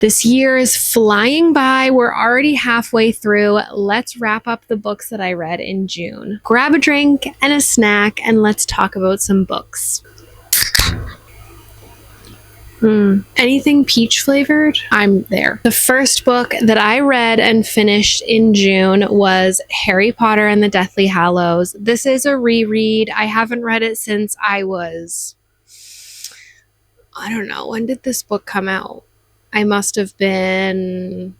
This year is flying by. We're already halfway through. Let's wrap up the books that I read in June. Grab a drink and a snack and let's talk about some books. Anything peach flavored? I'm there. The first book that I read and finished in June was Harry Potter and the Deathly Hallows. This is a reread. I haven't read it since I don't know, when did this book come out? I must have been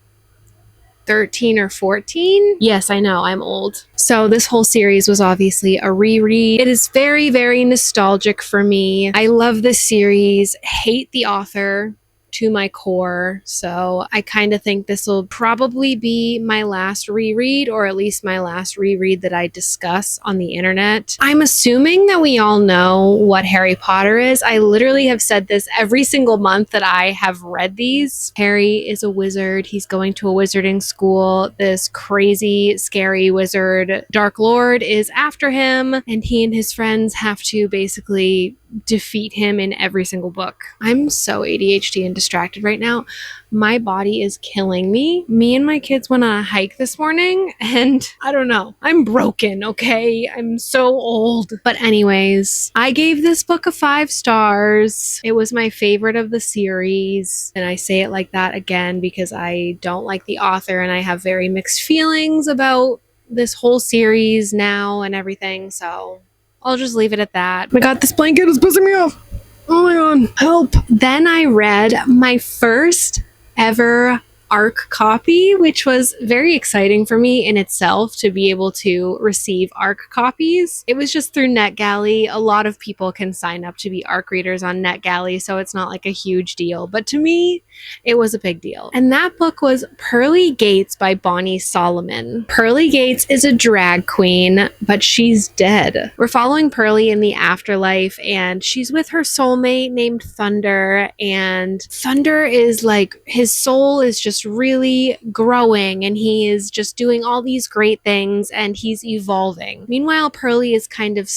13 or 14. Yes, I know, I'm old. So this whole series was obviously a reread. It is very, very nostalgic for me. I love this series, hate the author to my core. So I kind of think this will probably be my last reread, or at least my last reread that I discuss on the internet. I'm assuming that we all know what Harry Potter is. I literally have said this every single month that I have read these. Harry is a wizard. He's going to a wizarding school. This crazy, scary wizard, Dark Lord, is after him, and he and his friends have to basically defeat him in every single book. I'm so ADHD and distracted right now. My body is killing me. Me and my kids went on a hike this morning and I don't know. I'm broken, okay? I'm so old. But anyways, I gave this book a 5 stars. It was my favorite of the series. And I say it like that again because I don't like the author and I have very mixed feelings about this whole series now and everything. So I'll just leave it at that. Oh my god, this blanket is pissing me off. Oh my god, help. Then I read my first ever ARC copy, which was very exciting for me in itself to be able to receive ARC copies. It was just through NetGalley. A lot of people can sign up to be ARC readers on NetGalley, so it's not like a huge deal. But to me, it was a big deal. And that book was Pearly Gates by Bonnie Solomon. Pearly Gates is a drag queen, but she's dead. We're following Pearly in the afterlife, and she's with her soulmate named Thunder. And Thunder is like, his soul is just really growing, and he is just doing all these great things, and he's evolving. Meanwhile, Pearly is kind of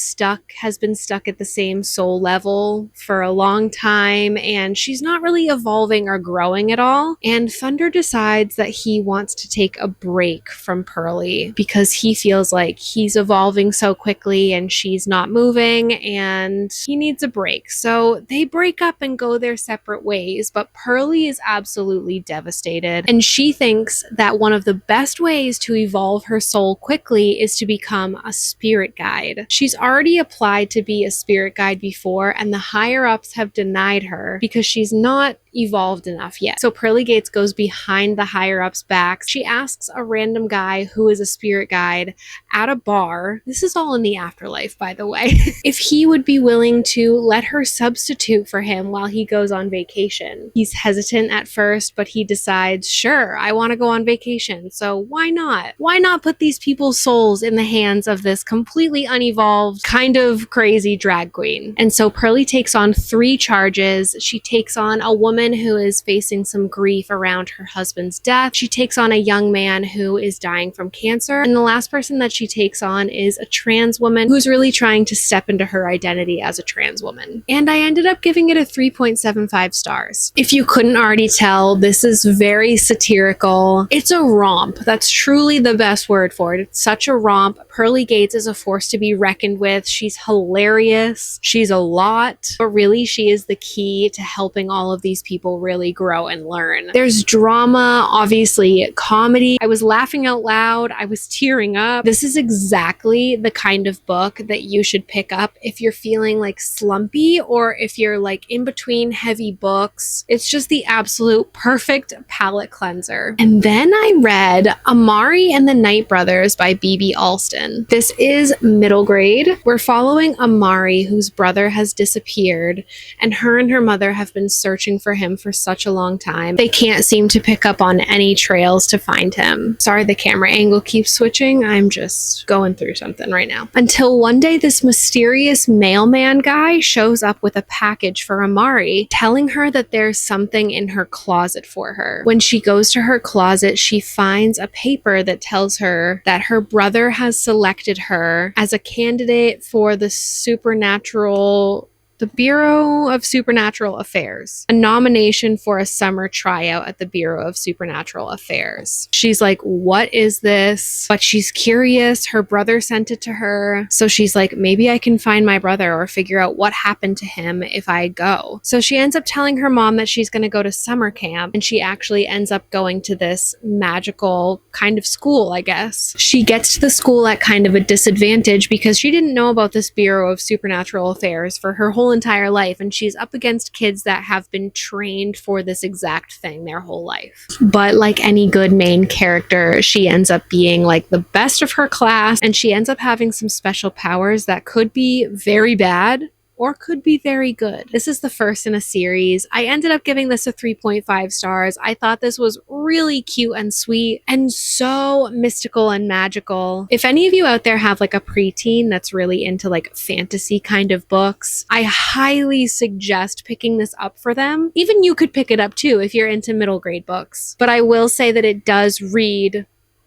has been stuck at the same soul level for a long time, and she's not really evolving or growing at all. And Thunder decides that he wants to take a break from Pearly because he feels like he's evolving so quickly and she's not moving and he needs a break. So they break up and go their separate ways, but Pearly is absolutely devastated, and she thinks that one of the best ways to evolve her soul quickly is to become a spirit guide. She's already applied to be a spirit guide before, and the higher ups have denied her because she's not evolved enough yet. So Pearly Gates goes behind the higher ups' backs. She asks a random guy who is a spirit guide at a bar, this is all in the afterlife by the way, if he would be willing to let her substitute for him while he goes on vacation. He's hesitant at first, but he decides, sure, I want to go on vacation, so why not? Why not put these people's souls in the hands of this completely unevolved, kind of crazy drag queen? And so Pearly takes on 3 charges. She takes on a woman who is facing some grief around her husband's death. She takes on a young man who is dying from cancer. And the last person that she takes on is a trans woman who's really trying to step into her identity as a trans woman. And I ended up giving it a 3.75 stars. If you couldn't already tell, this is very satirical. It's a romp. That's truly the best word for it. It's such a romp. Pearly Gates is a force to be reckoned with. She's hilarious. She's a lot, but really she is the key to helping all of these people really grow and learn. There's drama, obviously comedy. I was laughing out loud. I was tearing up. This is exactly the kind of book that you should pick up if you're feeling like slumpy or if you're like in between heavy books. It's just the absolute perfect palate cleanser. And then I read Amari and the Night Brothers by B.B. Alston. This is middle grade. We're following Amari, whose brother has disappeared, and her mother have been searching for him for such a long time. They can't seem to pick up on any trails to find him. Sorry, the camera angle keeps switching. I'm just going through something right now. Until one day, this mysterious mailman guy shows up with a package for Amari, telling her that there's something in her closet for her. When she goes to her closet, she finds a paper that tells her that her brother has selected her as a candidate for the supernatural The Bureau of Supernatural Affairs. A nomination for a summer tryout at the Bureau of Supernatural Affairs. She's like, what is this? But she's curious. Her brother sent it to her. So she's like, maybe I can find my brother or figure out what happened to him if I go. So she ends up telling her mom that she's going to go to summer camp, and she actually ends up going to this magical kind of school, I guess. She gets to the school at kind of a disadvantage because she didn't know about this Bureau of Supernatural Affairs for her whole entire life, and she's up against kids that have been trained for this exact thing their whole life. But like any good main character, she ends up being like the best of her class, and she ends up having some special powers that could be very bad or could be very good. This is the first in a series. I ended up giving this a 3.5 stars. I thought this was really cute and sweet and so mystical and magical. If any of you out there have like a preteen that's really into like fantasy kind of books, I highly suggest picking this up for them. Even you could pick it up too if you're into middle grade books. But I will say that it does read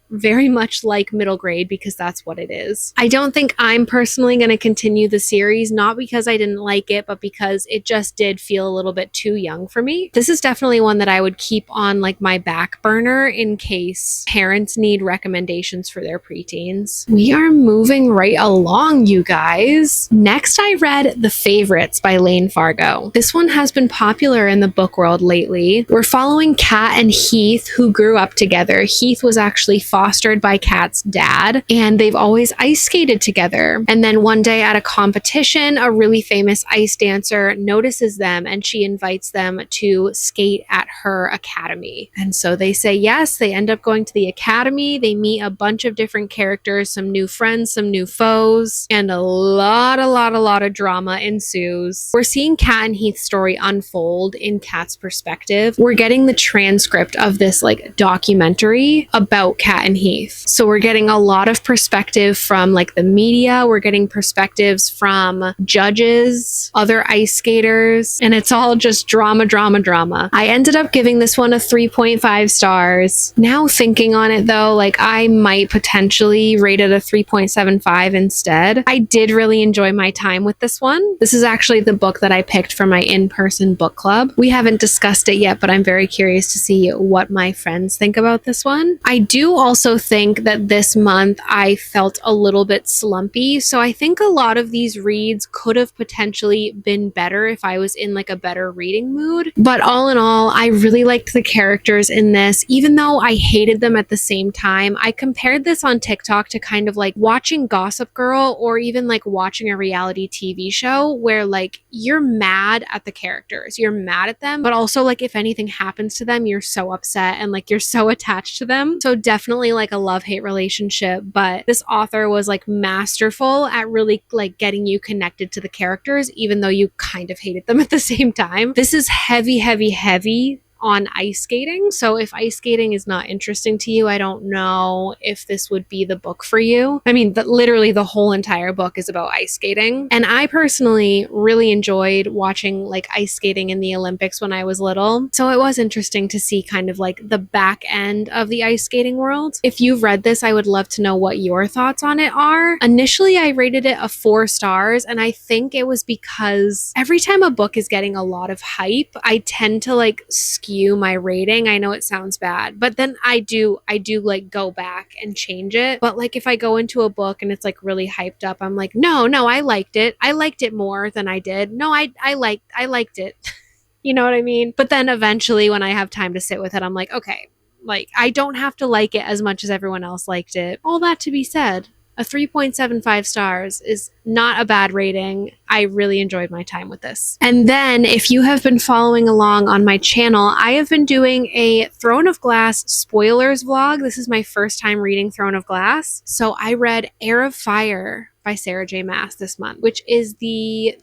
very much like middle grade because that's what it is. I don't think I'm personally going to continue the series, not because I didn't like it, but because it just did feel a little bit too young for me. This is definitely one that I would keep on like my back burner in case parents need recommendations for their preteens. We are moving right along, you guys. Next, I read The Favorites by Lane Fargo. This one has been popular in the book world lately. We're following Kat and Heath, who grew up together. Heath was actually fostered by Kat's dad, and they've always ice skated together. And then one day at a competition, a really famous ice dancer notices them and she invites them to skate at her academy. And so they say yes. They end up going to the academy. They meet a bunch of different characters, some new friends, some new foes, and a lot of drama ensues. We're seeing Kat and Heath's story unfold in Kat's perspective. We're getting the transcript of this like documentary about Kat and Heath. So we're getting a lot of perspective from like the media, we're getting perspectives from judges, other ice skaters, and it's all just drama. I ended up giving this one a 3.5 stars. Now thinking on it though, like I might potentially rate it a 3.75 instead. I did really enjoy my time with this one. This is actually the book that I picked for my in-person book club. We haven't discussed it yet, but I'm very curious to see what my friends think about this one. I do also think that this month I felt a little bit slumpy, so I think a lot of these reads could have potentially been better if I was in like a better reading mood. But all in all, I really liked the characters in this, even though I hated them at the same time. I compared this on TikTok to kind of like watching Gossip Girl or even like watching a reality TV show where like you're mad at the characters, you're mad at them, but also like if anything happens to them, you're so upset and like you're so attached to them. So definitely like a love-hate relationship, but this author was like masterful at really like getting you connected to the characters, even though you kind of hated them at the same time. This is heavy on ice skating. So if ice skating is not interesting to you, I don't know if this would be the book for you. I mean, literally the whole entire book is about ice skating. And I personally really enjoyed watching like ice skating in the Olympics when I was little. So it was interesting to see kind of like the back end of the ice skating world. If you've read this, I would love to know what your thoughts on it are. Initially, I rated it a 4 stars, and I think it was because every time a book is getting a lot of hype, I tend to like skew my rating. I know it sounds bad, but then I do like go back and change it. But like if I go into a book and it's like really hyped up, I'm like, no, I liked it. I liked it more than I did. No, I liked it. You know what I mean? But then eventually when I have time to sit with it, I'm like, okay, like I don't have to like it as much as everyone else liked it. All that to be said, a 3.75 stars is not a bad rating. I really enjoyed my time with this. And then if you have been following along on my channel, I have been doing a Throne of Glass spoilers vlog. This is my first time reading Throne of Glass. So I read Heir of Fire by Sarah J. Maas this month, which is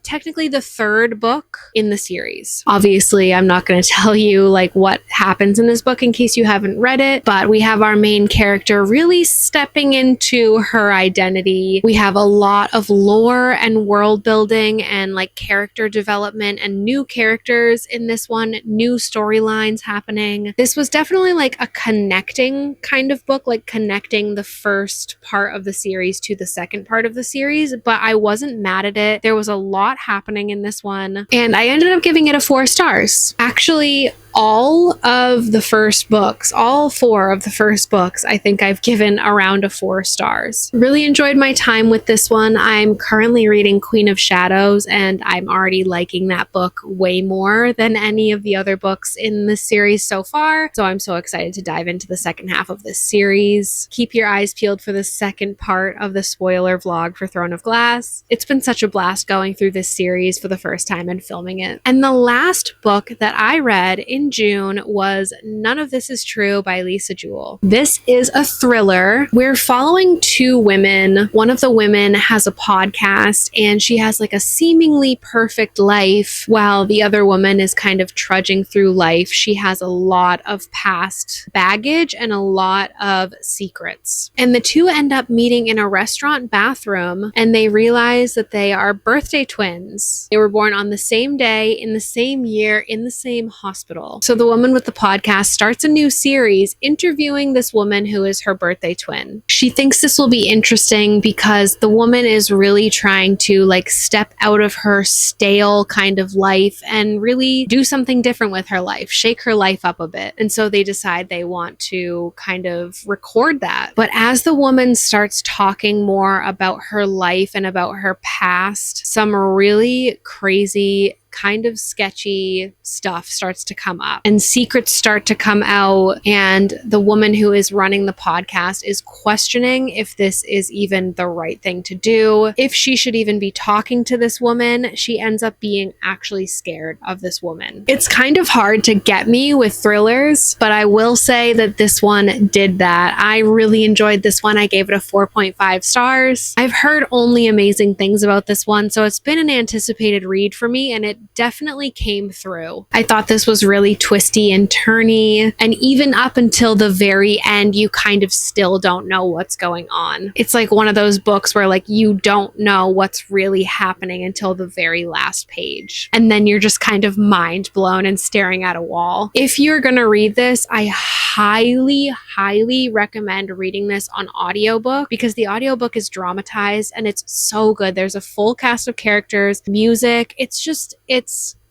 technically the 3rd book in the series. Obviously, I'm not going to tell you like what happens in this book in case you haven't read it, but we have our main character really stepping into her identity. We have a lot of lore and world building and like character development and new characters in this one, new storylines happening. This was definitely like a connecting kind of book, like connecting the first part of the series to the second part of the series, but I wasn't mad at it. There was a lot happening in this one, and I ended up giving it a 4 stars. Actually, all of the first books, all 4 of the first books, I think I've given around a 4 stars. Really enjoyed my time with this one. I'm currently reading Queen of Shadows, and I'm already liking that book way more than any of the other books in this series so far. So I'm so excited to dive into the second half of this series. Keep your eyes peeled for the second part of the spoiler vlog for Throne of Glass. It's been such a blast going through this series for the first time and filming it. And the last book that I read in June was None of This Is True by Lisa Jewell. This is a thriller. We're following 2 women. One of the women has a podcast and she has like a seemingly perfect life while the other woman is kind of trudging through life. She has a lot of past baggage and a lot of secrets. And the 2 end up meeting in a restaurant bathroom and they realize that they are birthday twins. They were born on the same day, in the same year, in the same hospital. So the woman with the podcast starts a new series interviewing this woman who is her birthday twin. She thinks this will be interesting because the woman is really trying to like step out of her stale kind of life and really do something different with her life, shake her life up a bit. And so they decide they want to kind of record that. But as the woman starts talking more about her life and about her past, some really crazy kind of sketchy stuff starts to come up and secrets start to come out, and the woman who is running the podcast is questioning if this is even the right thing to do, if she should even be talking to this woman. She ends up being actually scared of this woman. It's kind of hard to get me with thrillers, but I will say that this one did that. I really enjoyed this one. I gave it a 4.5 stars. I've heard only amazing things about this one, so it's been an anticipated read for me, and it definitely came through. I thought this was really twisty and turny, and even up until the very end, you kind of still don't know what's going on. It's like one of those books where like you don't know what's really happening until the very last page, and then you're just kind of mind blown and staring at a wall. If you're gonna read this, I highly recommend reading this on audiobook because the audiobook is dramatized and it's so good. There's a full cast of characters, music.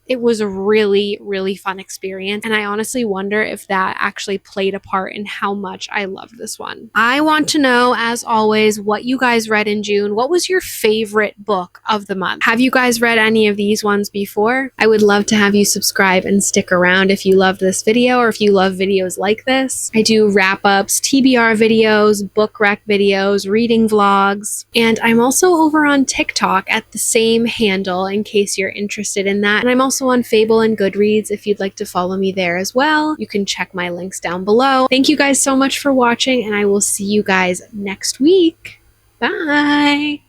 It was a really fun experience, and I honestly wonder if that actually played a part in how much I loved this one. I want to know, as always, what you guys read in June. What was your favorite book of the month? Have you guys read any of these ones before? I would love to have you subscribe and stick around if you loved this video or if you love videos like this. I do wrap-ups, TBR videos, book rec videos, reading vlogs, and I'm also over on TikTok at the same handle in case you're interested in that. And I'm also on Fable and Goodreads if you'd like to follow me there as well. You can check my links down below. Thank you guys so much for watching, and I will see you guys next week. Bye!